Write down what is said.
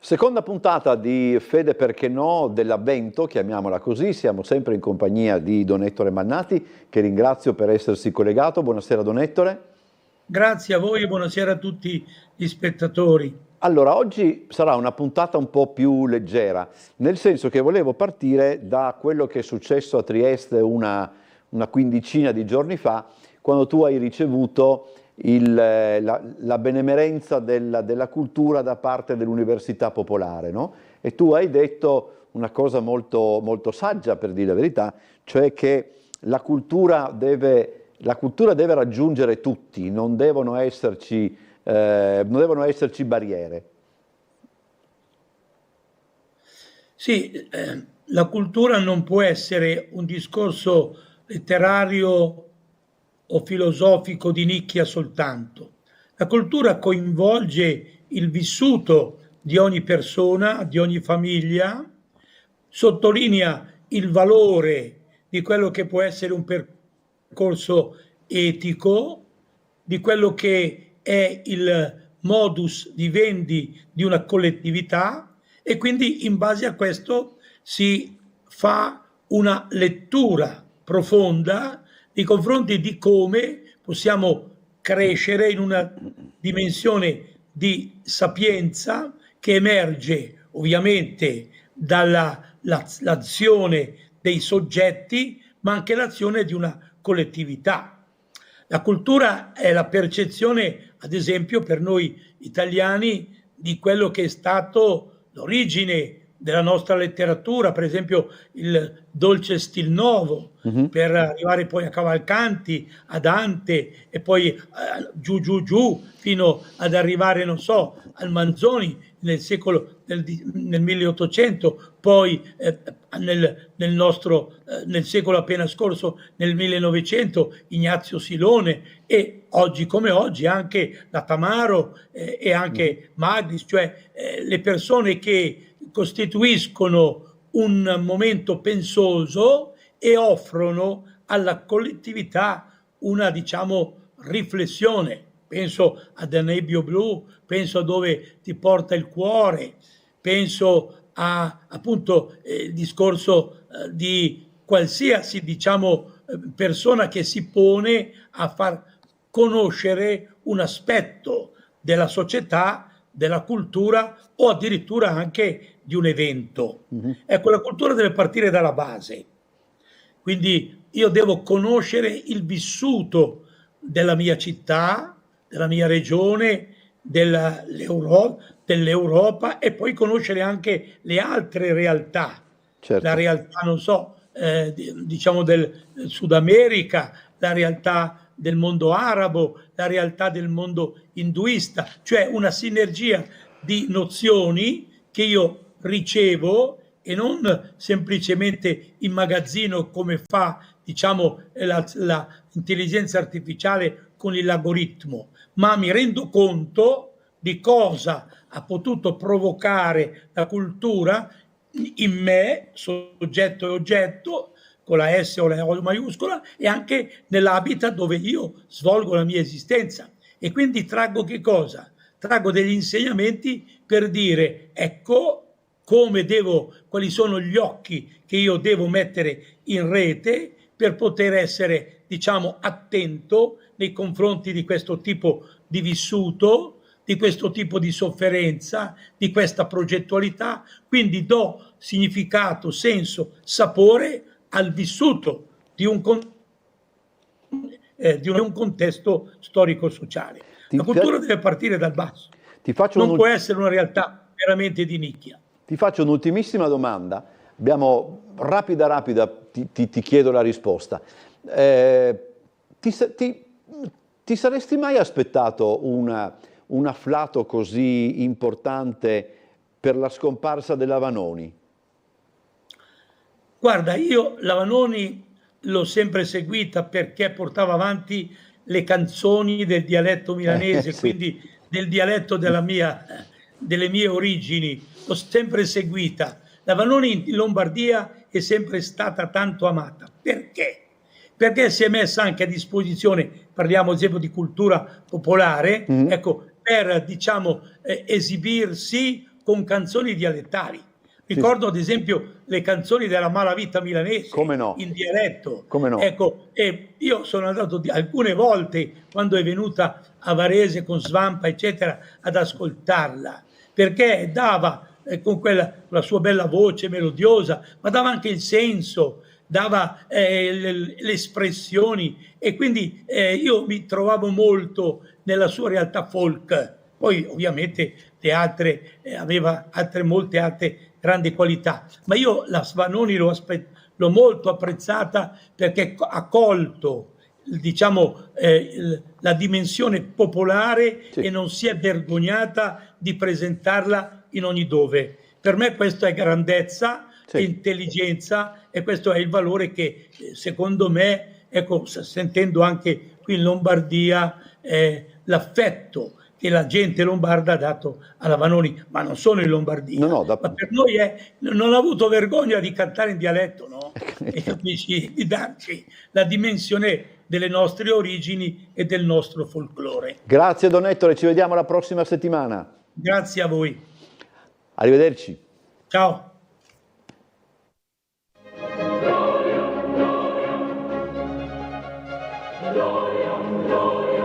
Seconda puntata di Fede perché no dell'Avvento, chiamiamola così, siamo sempre in compagnia di Don Ettore Mannati, che ringrazio per essersi collegato. Buonasera Don Ettore. Grazie a voi e buonasera a tutti gli spettatori. Allora, oggi sarà una puntata un po' più leggera, nel senso che volevo partire da quello che è successo a Trieste una quindicina di giorni fa, quando tu hai ricevuto la benemerenza della cultura da parte dell'Università Popolare, no? E tu hai detto una cosa molto, molto saggia, per dire la verità, cioè che la cultura deve raggiungere tutti, non devono esserci barriere. Sì, la cultura non può essere un discorso letterario o filosofico di nicchia soltanto. La cultura coinvolge il vissuto di ogni persona, di ogni famiglia, sottolinea il valore di quello che può essere un percorso etico, di quello che è il modus vivendi di una collettività, e quindi in base a questo si fa una lettura profonda nei confronti di come possiamo crescere in una dimensione di sapienza che emerge ovviamente dall'azione dei soggetti, ma anche l'azione di una collettività. La cultura è la percezione, ad esempio, per noi italiani, di quello che è stato l'origine della nostra letteratura, per esempio il dolce stil novo, per arrivare poi a Cavalcanti, a Dante e poi giù giù giù fino ad arrivare, non so, al Manzoni nel 1800, poi nel secolo appena scorso, nel 1900, Ignazio Silone, e oggi come oggi anche la Tamaro e anche Magris, cioè le persone che costituiscono un momento pensoso e offrono alla collettività una, diciamo, riflessione. Penso a Danebio Blu, penso a Dove ti porta il cuore, penso a appunto il discorso di qualsiasi, diciamo, persona che si pone a far conoscere un aspetto della società, della cultura o addirittura anche di un evento. Ecco, la cultura deve partire dalla base. Quindi io devo conoscere il vissuto della mia città, della mia regione, dell'Europa, e poi conoscere anche le altre realtà. Certo. La realtà, non so, diciamo del Sud America, la realtà del mondo arabo, la realtà del mondo induista, cioè una sinergia di nozioni che io ricevo e non semplicemente immagazzino come fa, diciamo, l'intelligenza artificiale con l'algoritmo, ma mi rendo conto di cosa ha potuto provocare la cultura in me, soggetto e oggetto, con la S o la O maiuscola, e anche nell'habitat dove io svolgo la mia esistenza. E quindi traggo che cosa? Traggo degli insegnamenti per dire, ecco, quali sono gli occhi che io devo mettere in rete per poter essere, diciamo, attento nei confronti di questo tipo di vissuto, di questo tipo di sofferenza, di questa progettualità. Quindi do significato, senso, sapore al vissuto di un contesto storico-sociale. La cultura deve partire dal basso, non può essere una realtà veramente di nicchia. Ti faccio un'ultimissima domanda, rapida, ti chiedo la risposta. Ti saresti mai aspettato un afflato così importante per la scomparsa della Vanoni? Guarda, io la Vanoni l'ho sempre seguita perché portava avanti le canzoni del dialetto milanese, sì. quindi del dialetto delle mie origini, l'ho sempre seguita. La Vanoni in Lombardia è sempre stata tanto amata. Perché? Perché si è messa anche a disposizione, parliamo ad esempio di cultura popolare, ecco, per, diciamo, esibirsi con canzoni dialettali. Ricordo ad esempio le canzoni della Malavita milanese, come no, in dialetto. come no. Ecco, e io sono andato alcune volte, quando è venuta a Varese con Svampa, eccetera, ad ascoltarla, perché dava, con la sua bella voce melodiosa, ma dava anche il senso, dava le espressioni, e quindi io mi trovavo molto nella sua realtà folk. Poi ovviamente aveva molte altre grandi qualità, ma io la Svanoni l'ho molto apprezzata perché ha colto, diciamo, la dimensione popolare, Sì. e non si è vergognata di presentarla in ogni dove. Per me questo è grandezza, Sì. intelligenza, e questo è il valore che secondo me, ecco, sentendo anche qui in Lombardia l'affetto che la gente lombarda ha dato alla Vanoni, ma non solo in Lombardia, No, ma per noi non ha avuto vergogna di cantare in dialetto, no? E capisci, di darci la dimensione delle nostre origini e del nostro folklore. Grazie Don Ettore, ci vediamo la prossima settimana. Grazie a voi. Arrivederci. Ciao. Gloria, gloria.